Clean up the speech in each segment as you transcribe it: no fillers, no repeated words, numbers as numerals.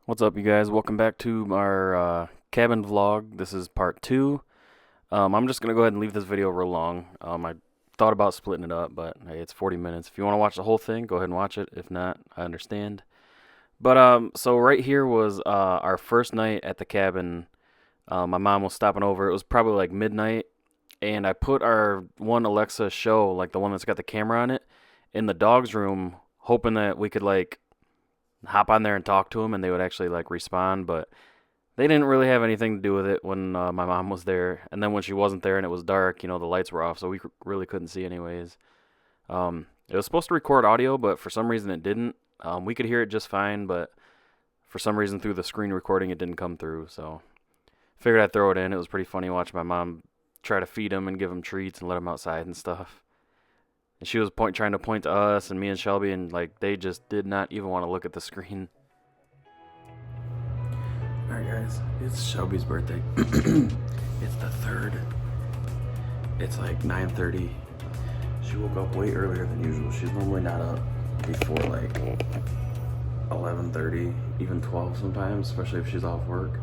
What's up, you guys? Welcome back to our cabin vlog. This is part 2. I'm just going to go ahead and leave this video real long. I thought about splitting it up, but hey, it's 40 minutes. If you want to watch the whole thing, go ahead and watch it. If not, I understand. But so right here was our first night at the cabin. My mom was stopping over. It was probably like midnight, and I put our one Alexa show, like the one that's got the camera on it, in the dog's room, hoping that we could like hop on there and talk to them and they would actually like respond, but they didn't really have anything to do with it when my mom was there. And then when she wasn't there and it was dark, the lights were off, so we really couldn't see anyways. It was supposed to record audio, but for some reason it didn't. We could hear it just fine, but for some reason through the screen recording it didn't come through, so figured I'd throw it in. It was pretty funny watching my mom try to feed him and give him treats and let him outside and stuff. And she was trying to point to us and me and Shelby, and like they just did not even want to look at the screen. Alright guys, it's Shelby's birthday. It's the 3rd. It's like 9:30. She woke up way earlier than usual. She's normally not up before like 11:30, even 12 sometimes, especially if she's off work.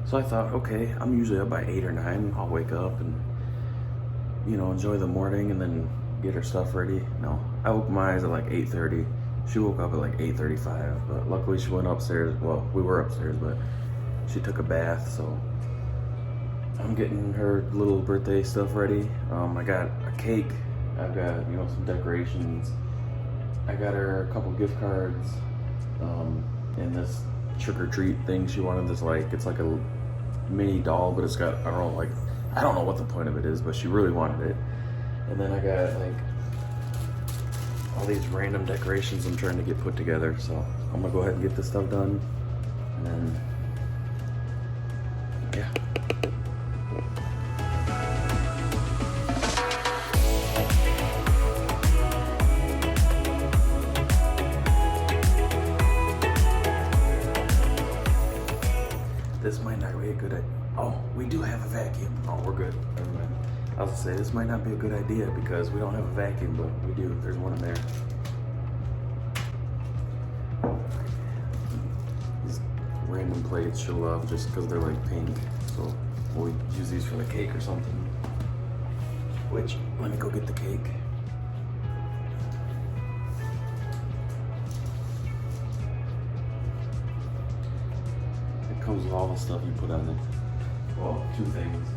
So I thought, okay, I'm usually up by 8 or 9. I'll wake up and, enjoy the morning and then get her stuff ready. No, I opened my eyes at like 8:30. She woke up at like 8:35, but luckily she went upstairs. Well, we were upstairs, but she took a bath, so I'm getting her little birthday stuff ready. I got a cake. I've got, some decorations. I got her a couple gift cards, and this trick-or-treat thing she wanted. This it's like a mini doll, but it's got, I don't know what the point of it is, but she really wanted it. And then I got like all these random decorations I'm trying to get put together. So I'm gonna go ahead and get this stuff done. And then, yeah. This might not be a good idea. Oh, we do have a vacuum. Oh, we're good. Never mind. I was gonna say, this might not be a good idea because we don't have a vacuum, but we do. There's one in there. These random plates she'll love just because they're like pink. So we'll use these for the cake or something. Which, let me go get the cake. It comes with all the stuff you put on it. Well, 2 things.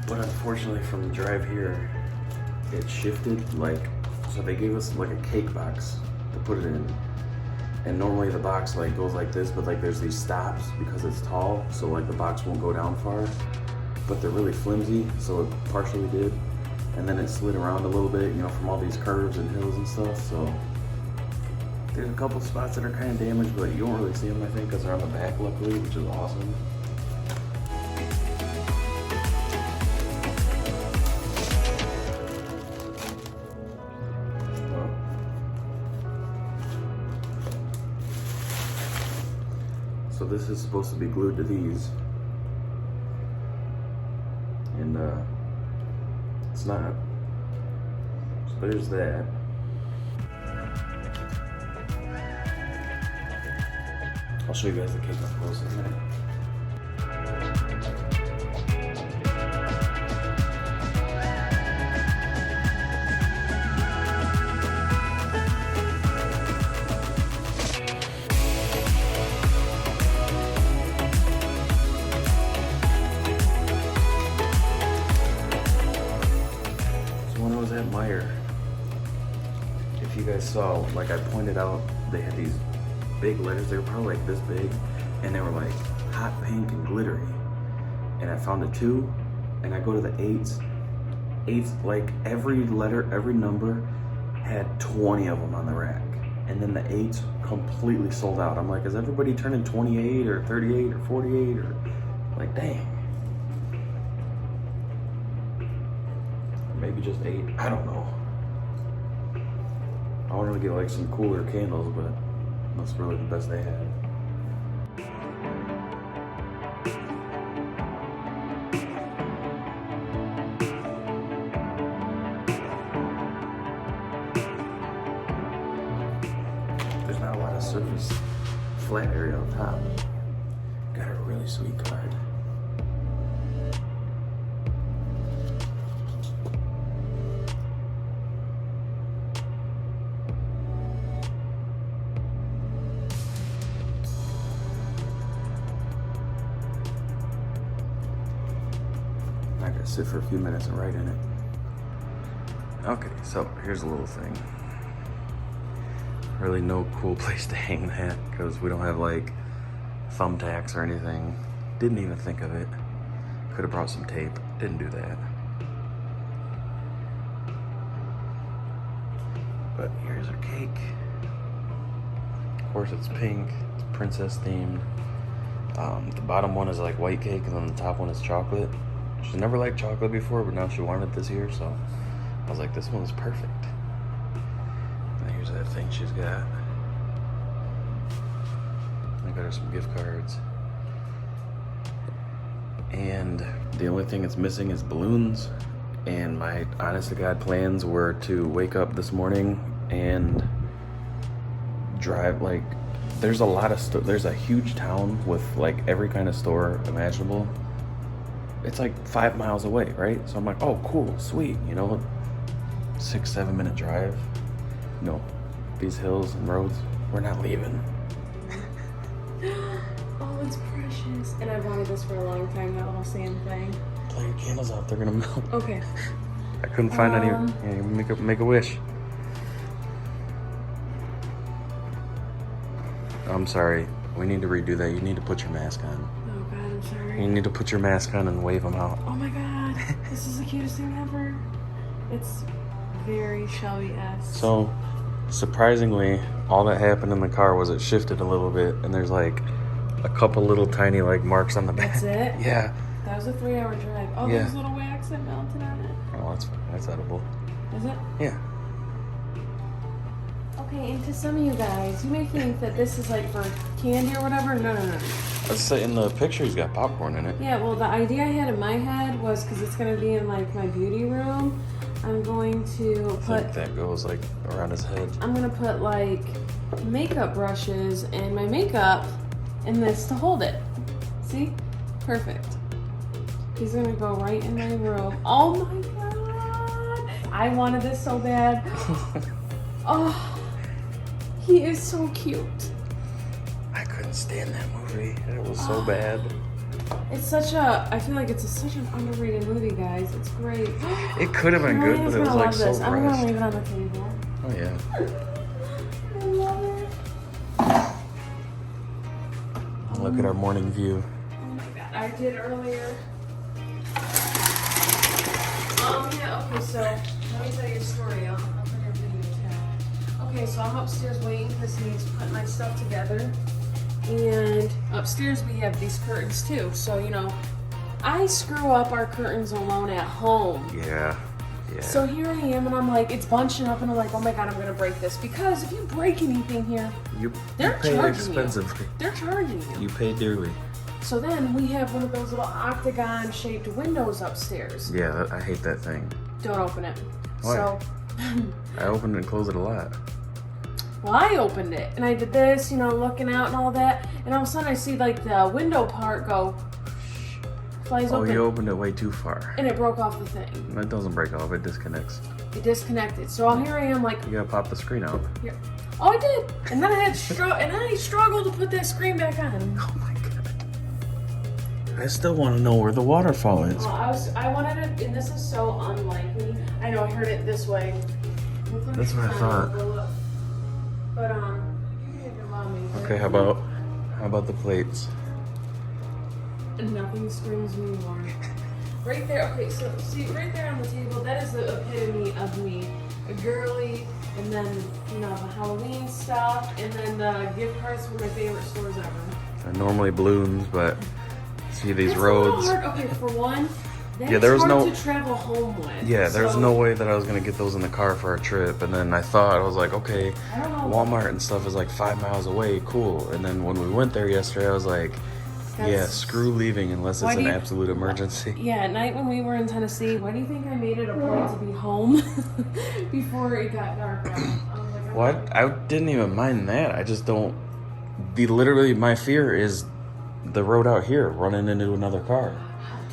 But unfortunately from the drive here, it shifted, so they gave us like a cake box to put it in. And normally the box goes like this, but there's these stops because it's tall, so the box won't go down far. But they're really flimsy, so it partially did. And then it slid around a little bit, from all these curves and hills and stuff, so. There's a couple spots that are kind of damaged, but you don't really see them, I think, because they're on the back, luckily, which is awesome. So this is supposed to be glued to these, and it's not. So there's that. I'll show you guys the cake up close in a minute. So when I was at Meyer, if you guys saw, I pointed out, they had these big letters. They were probably this big, and they were hot pink and glittery. And I found a 2, and I go to the 8s. 8s, every letter, every number had 20 of them on the rack. And then the 8s completely sold out. I'm like, is everybody turning 28 or 38 or 48 or dang. Or maybe just 8, I don't know. I wanted to get some cooler candles, but that's really the best they had. surface flat area on top. Got a really sweet card. I gotta sit for a few minutes and write in it. Okay, so here's a little thing. Really no cool place to hang that because we don't have like thumbtacks or anything. Didn't even think of it. Could have brought some tape. Didn't do that. But here's our cake. Of course it's pink. It's princess themed. The bottom one is like white cake and then the top one is chocolate. She's never liked chocolate before, but now she wanted it this year, so I was like, this one's perfect. And here's that thing she's got. I got her some gift cards. And the only thing it's missing is balloons. And my honest to God plans were to wake up this morning and drive, like, there's a lot of there's a huge town with like every kind of store imaginable. It's like 5 miles away, right? So I'm like, oh, cool, sweet, you know, 6-7 minute drive. No, these hills and roads, we're not leaving. Oh, it's precious. And I've wanted this for a long time, that little sand thing. Play your candles out, they're gonna melt. Okay. I couldn't find any. Yeah, make a wish. I'm sorry, we need to redo that. You need to put your mask on. Oh God, I'm sorry. You need to put your mask on and wave them out. Oh my God, this is the cutest thing ever. It's very Shelby-esque. So, surprisingly, all that happened in the car was it shifted a little bit, and there's like a couple little tiny like marks on the back. That's it? Yeah. That was a 3-hour drive. Oh, Yeah. there's little wax that melted on it. Oh, that's fine. That's edible. Is it? Yeah. Okay, and to some of you guys, you may think that this is like for candy or whatever. No. Let's say in the picture he's got popcorn in it. Yeah, well, the idea I had in my head was because it's going to be in like my beauty room, I'm going to I think that goes like around his head. I'm going to put like makeup brushes and my makeup in this to hold it. See? Perfect. He's going to go right in my room. Oh my God! I wanted this so bad. Oh. He is so cute. I couldn't stand that movie. It was so bad. It's such a, I feel like it's such an underrated movie, guys. It's great. It could have been good, but it was like so rushed. I'm gonna leave it on the table. Oh yeah. I love it. Look at our morning view. Oh my God, I did earlier. Yeah, okay, so let me tell you a story. I'll put your video tag. Okay, so I'm upstairs waiting because he's putting my stuff together. And upstairs we have these curtains too. So, you know, I screw up our curtains alone at home. Yeah. So here I am and I'm like, it's bunching up and I'm like, oh my God, I'm gonna break this. Because if you break anything here, they're pay charging expensively. you. They're charging you. You pay dearly. So then we have one of those little octagon shaped windows upstairs. Yeah, I hate that thing. Don't open it. Why? So I open and close it a lot. well, I opened it and I did this, you know, looking out and all that, and all of a sudden I see like the window part go flies open. Oh, you opened it way too far. And it broke off the thing. It doesn't break off, it disconnects. It disconnected. So here I am like, You gotta pop the screen out. here. Oh, I did. And then I had I struggled to put that screen back on. Oh my God. I still want to know where the waterfall is. Well, I wanted to, and this is so unlike me. I know I heard it this way. That's what I thought. But you can allow me. Okay, how about the plates? Nothing screams me more. Right there, okay, so see, right there on the table, that is the epitome of me. A girly, and then, you know, the Halloween stuff, and then the gift cards for my favorite stores ever. Normally balloons, but see these It's roads. A little hard. Okay, for one, that's Yeah, there was hard no- to travel home with. Yeah, there's so, no way that I was gonna get those in the car for our trip. And then I was like, okay, I don't know. Walmart and stuff is like 5 miles away, cool. And then when we went there yesterday, I was like, yeah, screw leaving unless it's an absolute emergency. Yeah, at night when we were in Tennessee, why do you think I made it a point to be home before it got dark out? I was like, What? I didn't even mind that. I just don't. Literally, my fear is the road out here running into another car.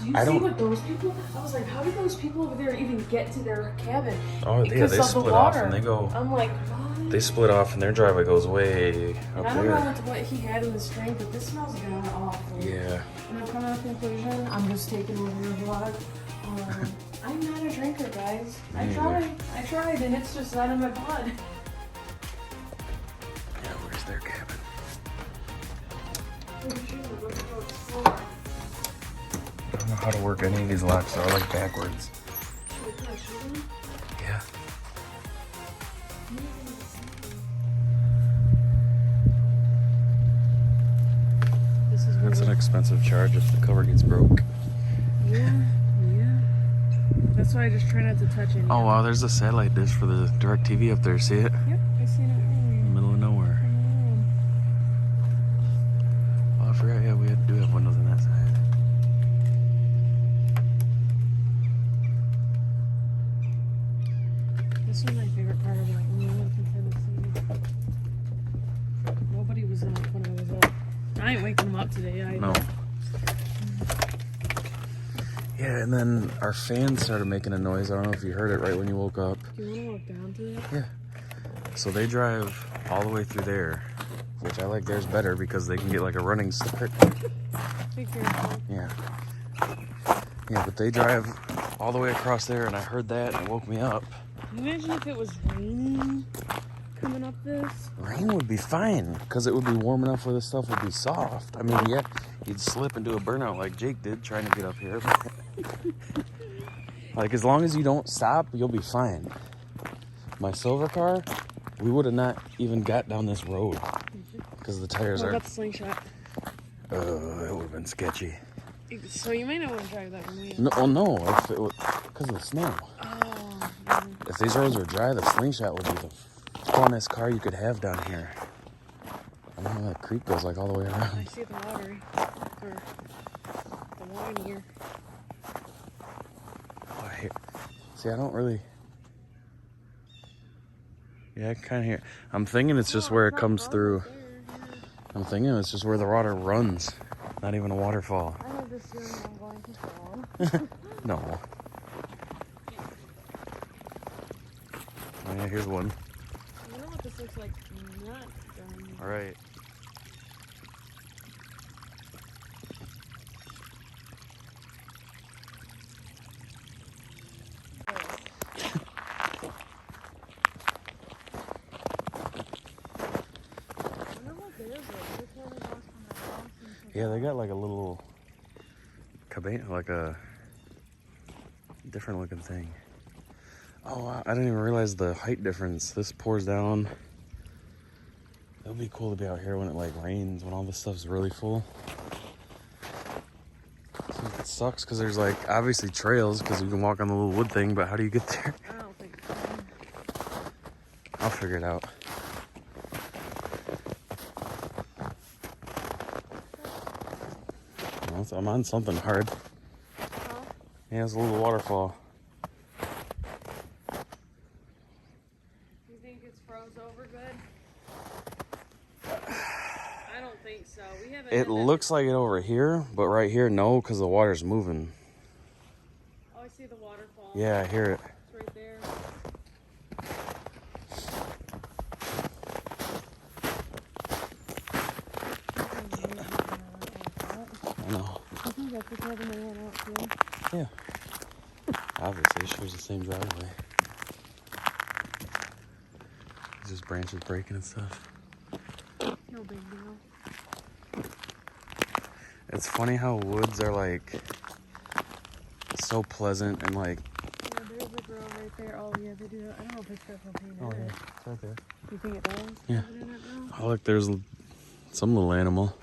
Do you see what those people? I was like, how did those people over there even get to their cabin? Oh, yeah, Because they of the split off water. and they go. I'm like, what? They split off and their driveway goes way And up I don't know there. what he had in his drink, but this smells god awful. Yeah. And I've come to a conclusion. I'm just taking over your vlog. I'm not a drinker, guys. I tried, and it's just not in my blood. Yeah, where's their cabin? I don't know how to work any of these locks. They're all like backwards. Yeah. That's an expensive charge if the cover gets broke. Yeah. That's why I just try not to touch it. Oh wow, there's a satellite dish for the DirecTV up there. See it? Yep, I seen it earlier. In the middle of nowhere. Oh, I forgot. Yeah, we do have windows on that side. This was my favorite part of when we went to Tennessee. Nobody was up when I was up. I ain't waking them up today either. No. Yeah, and then our fan started making a noise. I don't know if you heard it right when you woke up. Do you want to walk down to it? Yeah. So they drive all the way through there, which I like theirs better because they can get like a running start. Be careful. Yeah. Yeah, but they drive all the way across there, and I heard that and it woke me up. Imagine if it was raining coming up this. Rain would be fine because it would be warm enough where this stuff would be soft. I mean, yeah, you'd slip and do a burnout like Jake did trying to get up here. Like, as long as you don't stop, you'll be fine. My silver car, we would have not even got down this road because the tires What are. about the slingshot? It would have been sketchy. So you might not want to drive that one. No, well, no, if it because of the snow. Oh. Yeah. If these roads were dry, the slingshot would be the funnest car you could have down here. I don't know, that creek goes like all the way I around. see the water. Or the wine here. Oh, see, I don't really. Yeah, I kind of hear. I'm thinking it's just where it comes through. I'm thinking it's just where the water runs. Not even a waterfall. I have this feeling I'm going to fall. No. Oh yeah, here's one. I wonder what this looks like not done. All right. Yeah, they got like a little cabana, like a different looking thing. Oh, I didn't even realize the height difference. This pours down. It would be cool to be out here when it like rains, when all this stuff's really full. So it sucks because there's like obviously trails because you can walk on the little wood thing, but how do you get there? I don't think so. I'll figure it out. I'm on something hard. Huh? Yeah, it's a little waterfall. You think it's froze over good? I don't think so. We haven't. It looks like it over here, but right here, no, because the water's moving. Oh, I see the waterfall. Yeah, I hear it. It's right there. I know. I think that's the cabin they went out to. Yeah. Obviously, it shows the same driveway. There's just branches breaking and stuff. No big deal. It's funny how woods are like so pleasant and like. Yeah, there's a girl right there. Oh yeah, they do. I don't know if it's got propane in it. It's right there. You think it does? Yeah. Have it in it now? Oh, look, there's some little animal.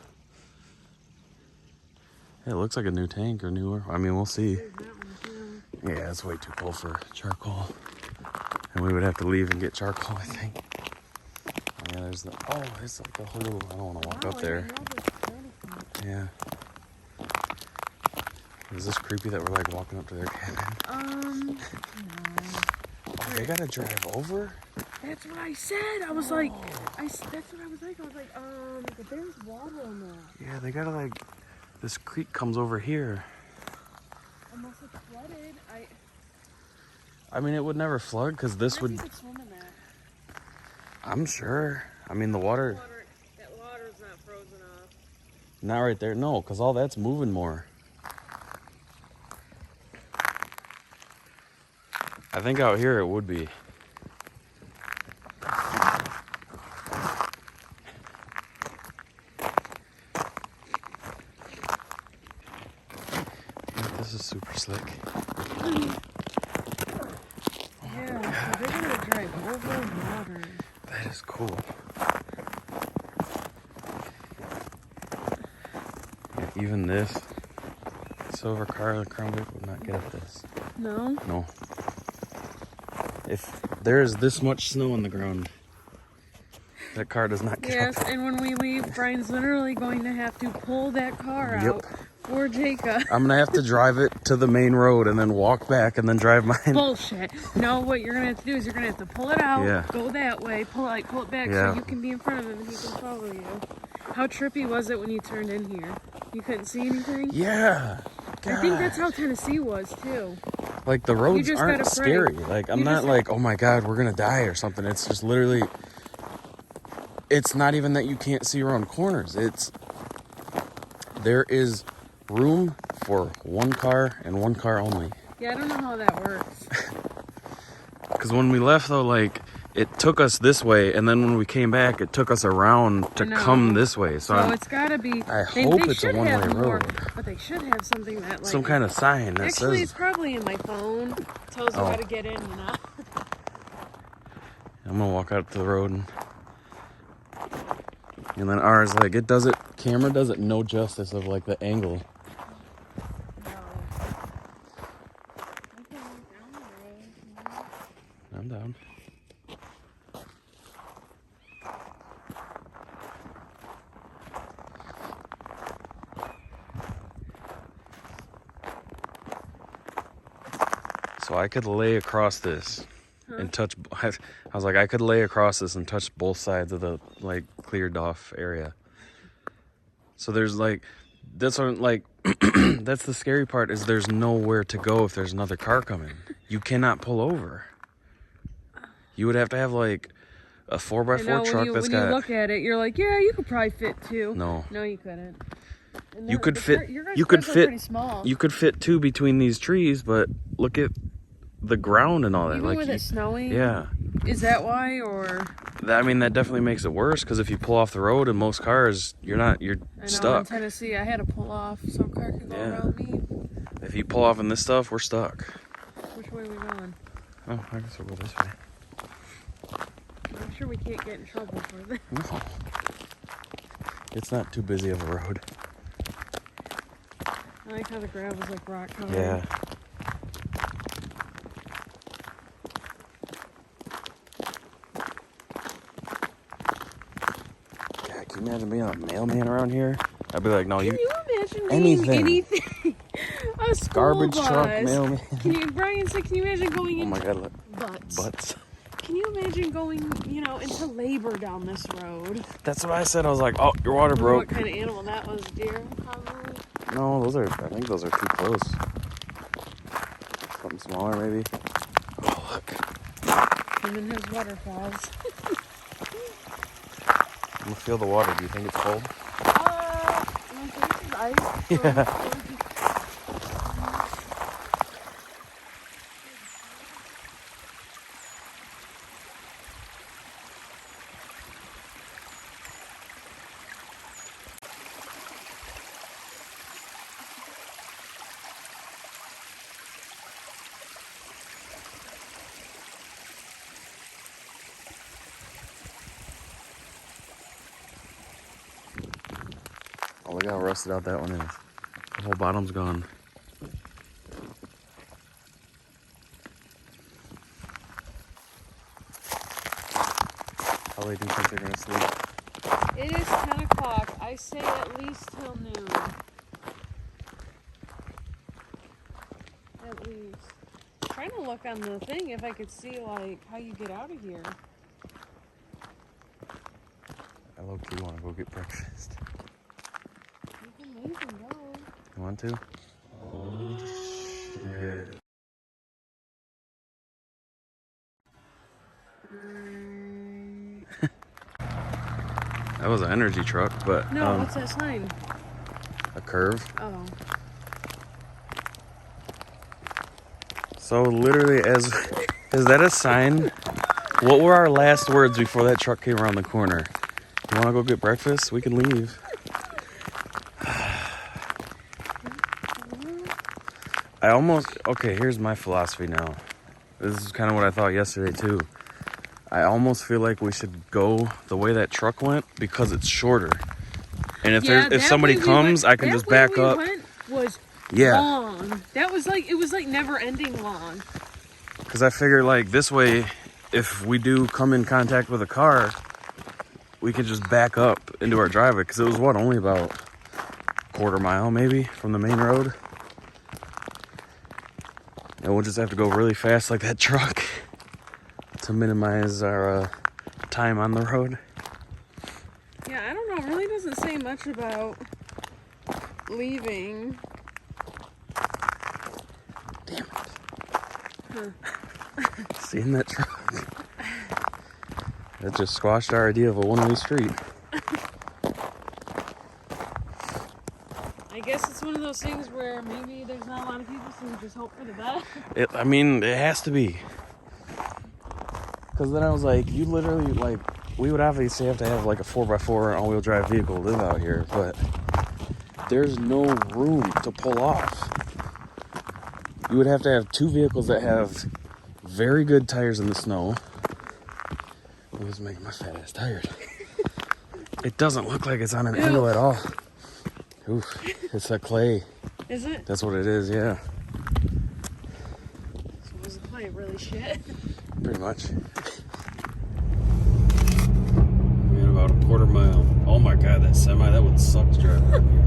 Hey, it looks like a new tank or newer. I mean, we'll see. There's that one too. Yeah, it's way too cold for charcoal. And we would have to leave and get charcoal, I think. Yeah, there's the. Oh, there's like a whole. I don't want to walk Wow, up I there. didn't know this was Yeah. Is this creepy that we're like walking up to their cabin? no. They gotta drive over? That's what I said. I was like, that's what I was like. I was like, but there's water in there. Yeah, they gotta like, this creek comes over here. Unless it's flooded. I mean, it would never flood because this would. You could swim in that. I'm sure. I mean, the water. That water's not frozen off. Not right there. No, because all that's moving more. I think out here it would be. This is super slick. Yeah, so they're gonna drive over water. That is cool. Yeah, even this silver car, the Crown Vic would not get up this. No? No. If there is this much snow on the ground, that car does not get up. Yes, and when we leave, Brian's literally going to have to pull that car out for Jacob. I'm gonna have to drive it to the main road and then walk back and then drive mine. Bullshit. No, what you're gonna have to do is you're gonna have to pull it out, go that way, pull it back so you can be in front of him and he can follow you. How trippy was it when you turned in here? You couldn't see anything? Yeah. I think that's how Tennessee was too. Like the roads aren't scary. Like I'm not like, oh my God, we're gonna die or something. It's just literally, it's not even that you can't see around corners. There is room for one car and one car only. Yeah, I don't know how that works. Because when we left though, like it took us this way, and then when we came back, it took us around to come this way. So it's gotta be. I hope it's a one-way road. But they should have something that like some kind of sign that says. Actually, it's probably in my phone. It tells you how to get in. You know. I'm gonna walk out to the road and then ours, like camera does it no justice of like the angle. I'm down. So I could lay across this and touch. I was like, I could lay across this and touch both sides of the like cleared off area. So there's like, that's what like, that's the scary part is there's nowhere to go if there's another car coming. You cannot pull over. You would have to have like a 4x4 truck that's got. When you look at it, you're like, yeah, you could probably fit two. No, you couldn't. You could fit. You could fit. Pretty small. You could fit two between these trees, but look at the ground and all that. Even like with it snowing. Yeah. Is that why, or? I mean, that definitely makes it worse because if you pull off the road in most cars, you're stuck. In Tennessee, I had to pull off so a car could go around me. If you pull off in this stuff, we're stuck. Which way are we going? Oh, I guess we'll go this way. I'm sure we can't get in trouble for this. No. It's not too busy of a road. I like how the gravel's like rock colored. Yeah. God, can you imagine being a mailman around here? I'd be like, no, Can you imagine being anything? A school garbage bus. truck mailman. Brian said, can you imagine going in? Oh my God, look. Butts. Can you imagine going, into labor down this road? That's what I said. I was like, oh, your water broke. What kind of animal that was, deer? Probably. No, I think those are too close. Something smaller, maybe. Oh, look. Him and his waterfalls. I'm gonna feel the water. Do you think it's cold? I think it's ice. Yeah. Oh, look how rusted out that one is. The whole bottom's gone. How late do you think they're gonna sleep? It is 10 o'clock. I say at least till noon. At least. I'm trying to look look on the thing if I could see like how you get out of here. I low-key want to go get breakfast. You can leave and go. You want to? Oh, shit. That was an energy truck, but no, what's that sign? a curve. Oh. So literally, is that a sign? What were our last words before that truck came around the corner? You want to go get breakfast? We can leave. Okay, here's my philosophy now. This is kind of what I thought yesterday too. I almost feel like we should go the way that truck went because it's shorter. And if somebody comes, I can just back up. Was long. That was like, it was like never ending long. Because I figure like this way, if we do come in contact with a car, we can just back up into our driveway. Because it was what, only about a quarter mile maybe from the main road. And we'll just have to go really fast like that truck to minimize our time on the road. Yeah, I don't know. It really doesn't say much about leaving. Damn it. Huh. Seeing that truck. That just squashed our idea of a one-way street. I guess it's one of those things where maybe there's not a lot of people, so we just hope for the best. I mean, it has to be. Because then I was like, you literally, like, we would obviously have to have like a 4x4 all-wheel drive vehicle to live out here, but there's no room to pull off. You would have to have two vehicles that have very good tires in the snow. It was making my fat ass tired. It doesn't look like it's on an angle at all. Oof, it's that clay. Is it? That's what it is, yeah. So was the clay really shit? Pretty much. We got about a quarter mile. Oh my god, that semi, that would suck to drive around here.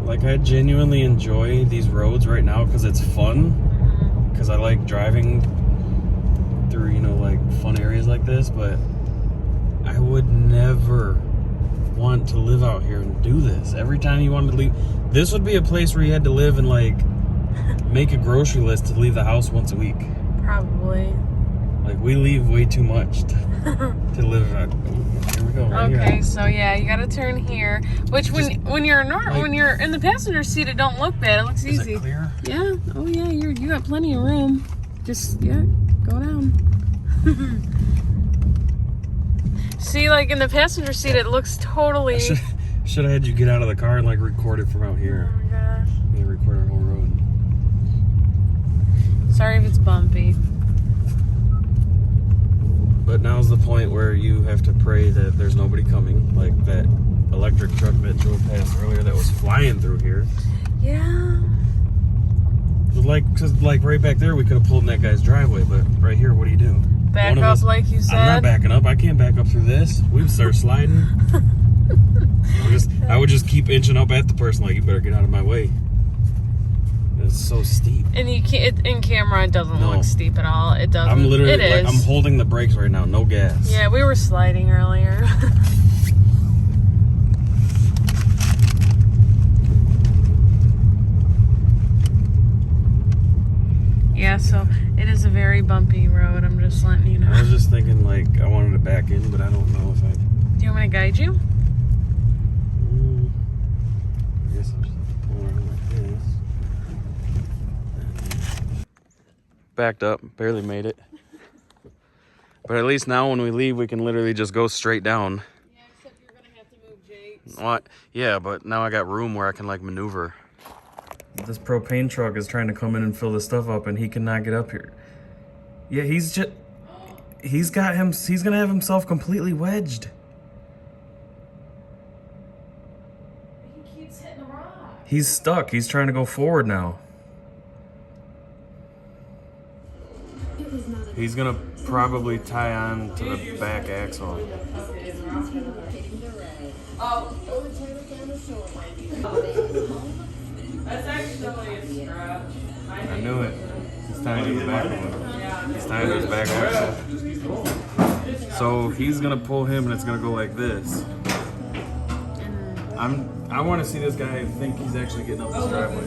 Like, I genuinely enjoy these roads right now because it's fun. Because I like driving through, you know, like fun areas like this, but I would never want to live out here and do this. Every time you wanted to leave, this would be a place where you had to live and like make a grocery list to leave the house once a week. Probably. Like, we leave way too much to live out. Here we go. Right okay, here. so yeah, you gotta turn here. Which when you're in the passenger seat, it don't look bad. It looks easy. Is it clear? Yeah. Oh yeah, you got plenty of room. Just go down. See, like in the passenger seat, it looks totally. Should have had you get out of the car and like record it from out here. Oh my gosh. Yeah, record our whole road. Sorry if it's bumpy. But now's the point where you have to pray that there's nobody coming, like that electric truck that drove past earlier that was flying through here. Yeah. Cause right back there we could have pulled in that guy's driveway, but right here, what do you do? Back up, like you said. I'm not backing up. I can't back up through this. We'd start sliding. I would just keep inching up at the person, like, you better get out of my way. It's so steep. And you can't, in camera, it doesn't look steep at all. It doesn't. I'm literally, it is. I'm holding the brakes right now, no gas. Yeah, we were sliding earlier. Yeah, so it is a very bumpy road. I'm just letting you know. I was just thinking, like, I wanted to back in, but I don't know if I... Do you want me to guide you? I guess I'll just pull around like this. Backed up, barely made it. But at least now when we leave, we can literally just go straight down. Yeah, except you're going to have to move Jake's. What? Yeah, but now I got room where I can, like, maneuver. This propane truck is trying to come in and fill this stuff up, and he cannot get up here. Yeah, he's gonna have himself completely wedged. He keeps hitting a rock. He's stuck. He's trying to go forward now. He's gonna probably tie on to the back axle. Oh. That's actually a scratch. I knew it. It's time to go back one. It's time to go back one. So he's gonna pull him and it's gonna go like this. I want to see this guy think he's actually getting up this driveway.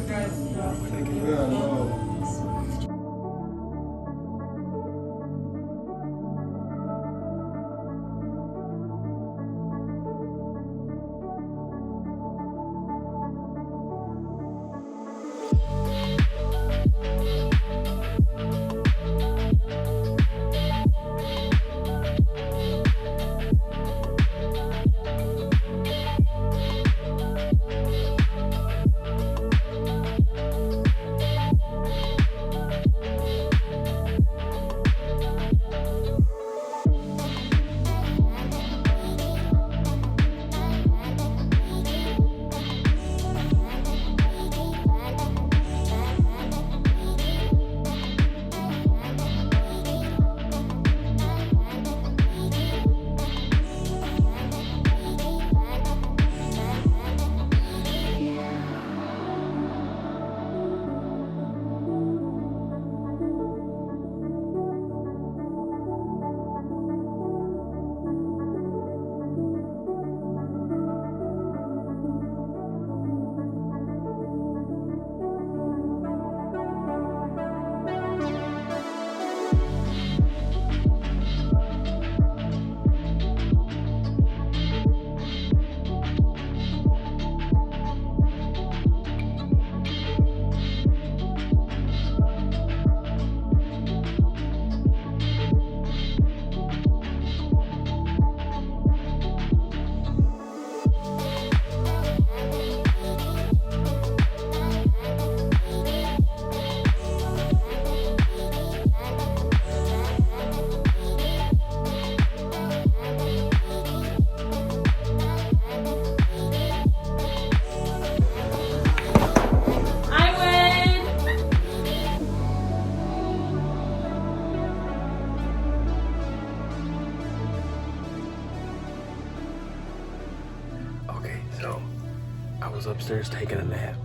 I was upstairs taking a nap,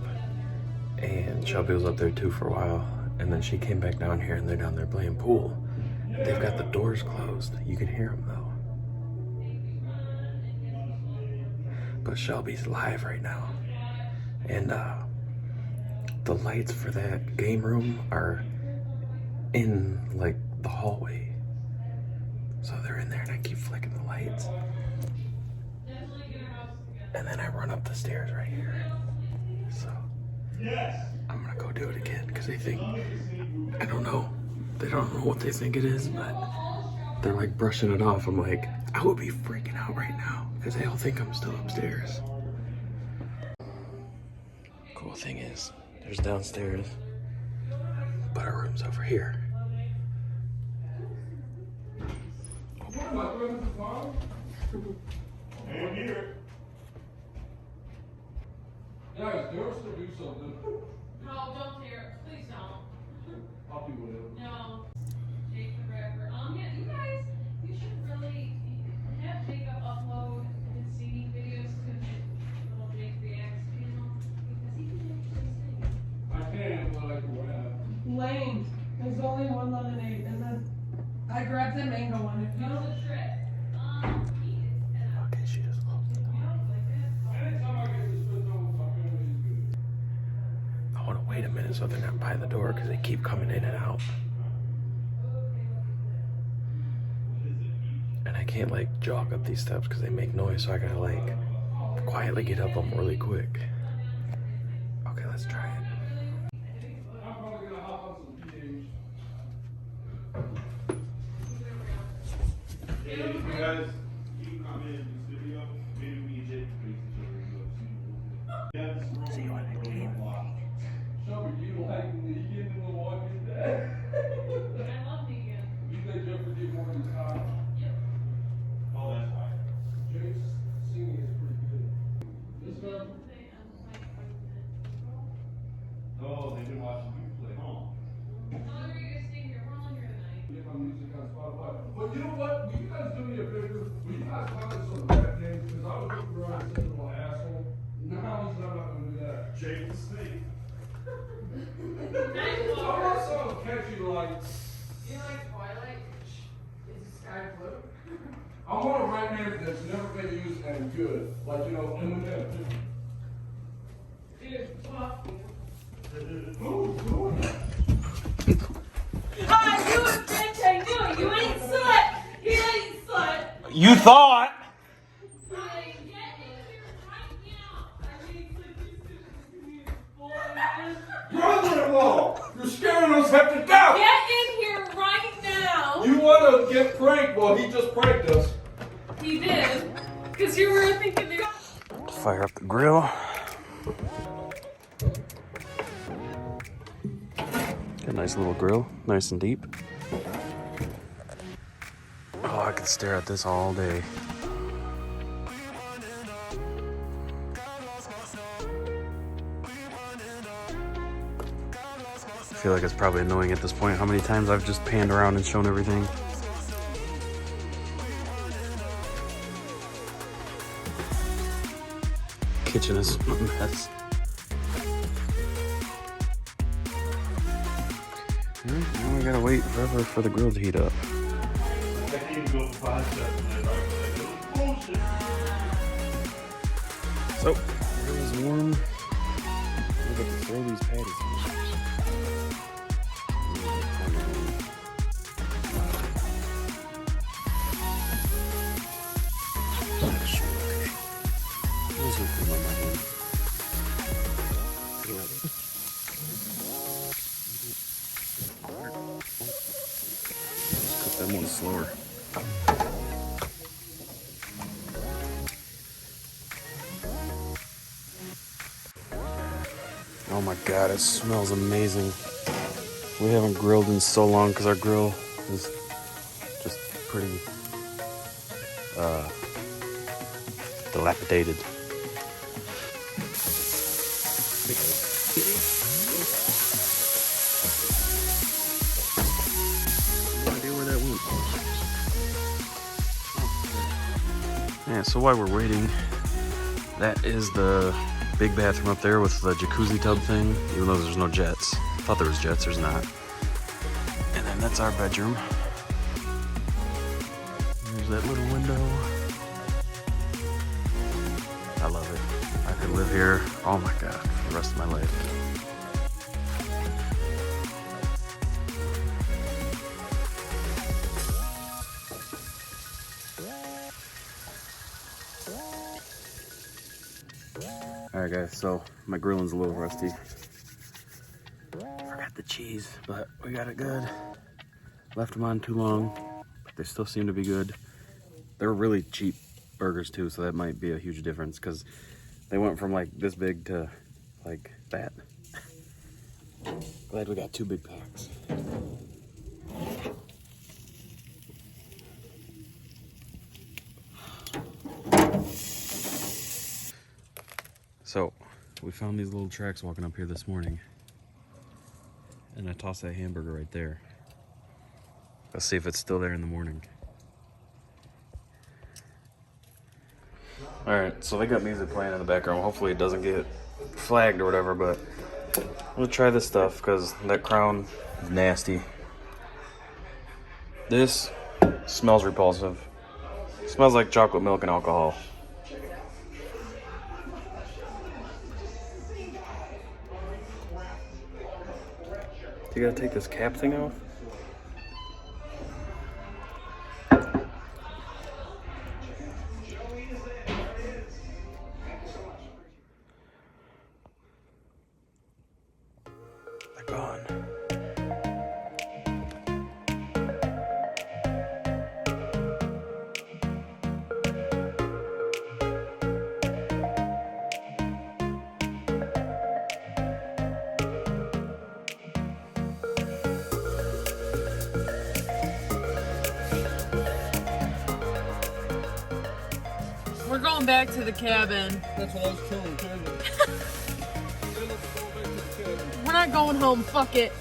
and Shelby was up there too for a while, and then she came back down here, and they're down there playing pool. They've got the doors closed. You can hear them though. But Shelby's live right now, and the lights for that game room are in like the hallway, so they're in there, and I keep flicking the lights. And then I run up the stairs right here. So I'm gonna go do it again because they think, I don't know. They don't know what they think it is, but they're like brushing it off. I'm like, I would be freaking out right now because they all think I'm still upstairs. Cool thing is, there's downstairs, but our room's over here. Guys, Doris will do something. No, don't tear it. Please don't. I'll do whatever. No. Jake the Rapper. Yeah, you guys, you should really have Jacob upload his singing videos to the little Jake Reacts channel because he can actually sing. I can, but I can rap. Lane, there's only one lemonade, and then I grabbed the mango one. If you That was don't, a trick. Okay, she just closed the door. Anytime I get to spend time with my family is good. I want to wait a minute so they're not by the door because they keep coming in and out. And I can't like jog up these steps because they make noise, so I gotta like quietly get up them really quick. Okay, let's try it. I'm probably gonna hop on some PH. Hey, if you guys keep coming in this video, maybe we can just face each other. Yeah, this room. See you on the game. Shelby, do you like Negan in the Walking Dead? I love Negan. You think Jeffrey did more than Kyle? Yep. Oh, that's fine. Jake's singing is pretty good. This time, Oh, they've been watching you play, huh? How are you guys staying here? We're all here tonight. get my music on Spotify. But you know what? Will you guys do me a favor? Will you guys find us some rap names? Because I was looking around and said, I want something catchy like. You like Twilight? Is the sky blue? I want a right name that's never been used and good. Like, you know, Eminem. Ah, you a bitch, I knew it. You ain't slut. You ain't slut. You thought? Brother-in-law, you're scaring us half to death. Get in here right now. You want to get pranked? Well, he just pranked us. He did. Because you were thinking they Fire up the grill. Got a nice little grill, nice and deep. Oh, I could stare at this all day. I feel like it's probably annoying at this point how many times I've just panned around and shown everything. Kitchen is a mess. Now we gotta wait forever for the grill to heat up. So, grill is warm. We get to throw these patties in. Cook that one slower. Oh my god, it smells amazing. We haven't grilled in so long because our grill is just pretty dilapidated. No idea where that went. Yeah, so while we're waiting, that is the big bathroom up there with the jacuzzi tub thing, even though there's no jets. Thought there was jets, there's not. And then that's our bedroom. There's that little window. I love it. I could live here, oh my god, for the rest of my life. Alright guys, so my grilling's a little rusty. Forgot the cheese, but we got it good. Left them on too long, but they still seem to be good. They're really cheap burgers too, so that might be a huge difference because they went from like this big to like that. Glad we got 2 big packs. So, we found these little tracks walking up here this morning. And I tossed that hamburger right there. Let's see if it's still there in the morning. Alright, so they got music playing in the background. Hopefully it doesn't get flagged or whatever, but we'll try this stuff because that crown is nasty. This smells repulsive. It smells like chocolate milk and alcohol. You gotta take this cap thing off? They're gone. We're going back to the cabin. That's what I was telling Taylor. We're not going home. Fuck it.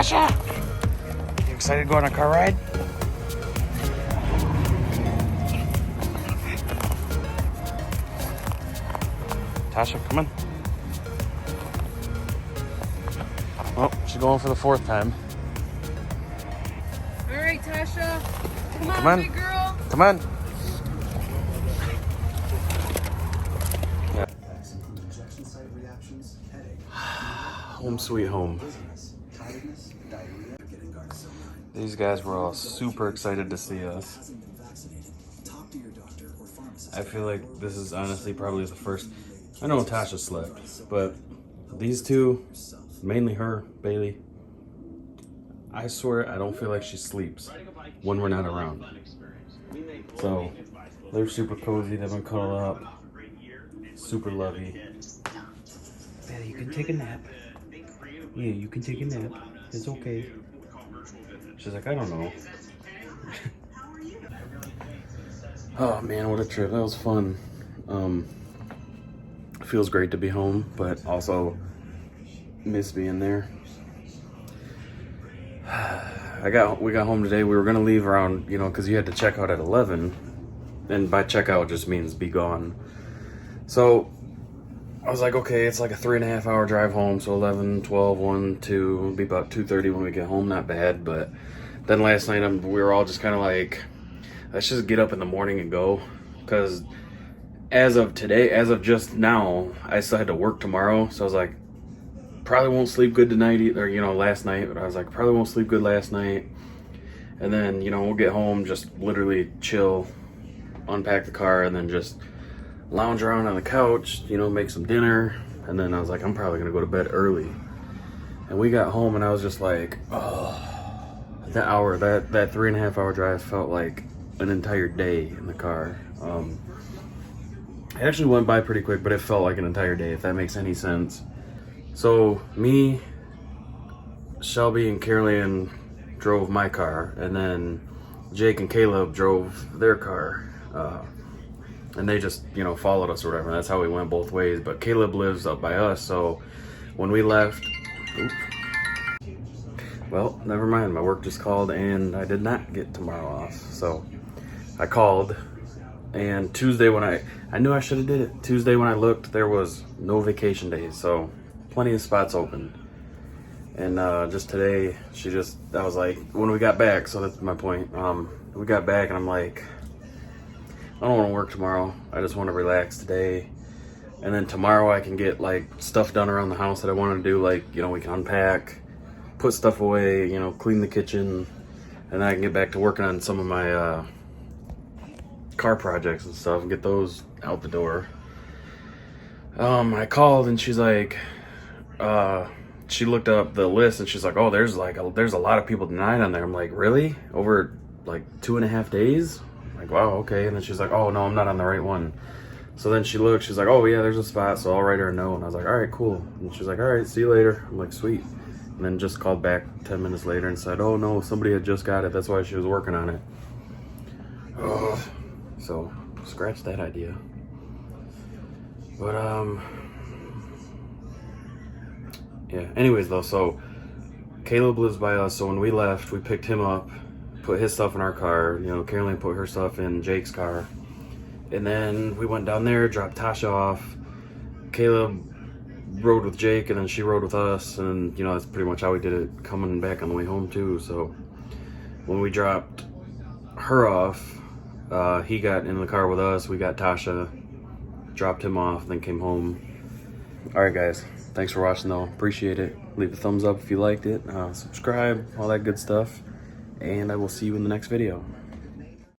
Tasha! You excited to go on a car ride? Tasha, come on. Oh, she's going for the 4th time. All right, Tasha. Come Come on. big girl. Come on. Injection site reactions, headache, Home sweet home. tiredness, diarrhea, getting Gardasil 9. These guys were all super excited to see us. Hasn't been vaccinated. Talk to your doctor or pharmacist. I feel like this is honestly probably the first. I know Tasha slept, but these two, mainly her, Bailey, I swear I don't feel like she sleeps when we're not around. So they're super cozy. They've been cuddled up, super lovey. Bailey, you can take a nap. Yeah, you can take a nap. It's okay. She's like, I don't know. Oh man, what a trip. That was fun. Feels great to be home, but also miss being there. We got home today. We were gonna leave around, you know, because you had to check out at 11, and by checkout just means be gone. So I was like, okay, it's like a 3.5 hour drive home, so 11, 12, 1, 2, it'll be about 2:30 when we get home. Not bad. But then last night we were all just kind of like, let's just get up in the morning and go, because as of today, as of just now, I still had to work tomorrow. So I was like, probably won't sleep good tonight either, you know, last night. But I was like, probably won't sleep good last night. And then, you know, we'll get home, just literally chill, unpack the car, and then just lounge around on the couch, you know, make some dinner. And then I was like, I'm probably gonna go to bed early. And we got home and I was just like, oh, that 3.5 hour drive felt like an entire day in the car. It actually went by pretty quick, but it felt like an entire day, if that makes any sense. So me, Shelby, and Caroline drove my car, and then Jake and Caleb drove their car. And they just, you know, followed us or whatever. That's how we went both ways. But Caleb lives up by us, so when we left, well, never mind. My work just called, and I did not get tomorrow off. So I called, and Tuesday when I knew I should have did it. Tuesday when I looked, there was no vacation days, so plenty of spots open. And just today, I was like, when we got back, so that's my point. We got back, and I'm like, I don't want to work tomorrow. I just want to relax today. And then tomorrow I can get like stuff done around the house that I want to do. Like, you know, we can unpack, put stuff away, you know, clean the kitchen. And then I can get back to working on some of my car projects and stuff and get those out the door. I called and she's like, she looked up the list and she's like, oh, there's a lot of people denied on there. I'm like, really? Over like 2.5 days? Like, wow, okay. And then she's like, oh no, I'm not on the right one. So then she looked, she's like, oh yeah, there's a spot, so I'll write her a note. And I was like, all right, cool. And she's like, all right, see you later. I'm like, sweet. And then just called back 10 minutes later and said, oh no, somebody had just got it, that's why she was working on it. Ugh. So scratch that idea. But yeah, anyways though, so Caleb lives by us, so when we left, we picked him up, put his stuff in our car, you know, Caroline put her stuff in Jake's car, and then we went down there, dropped Tasha off. Caleb rode with Jake, and then she rode with us, and you know, that's pretty much how we did it coming back on the way home too. So when we dropped her off, he got in the car with us, we got Tasha, dropped him off, then came home. All right guys, thanks for watching though, appreciate it. Leave a thumbs up if you liked it, subscribe, all that good stuff. And I will see you in the next video.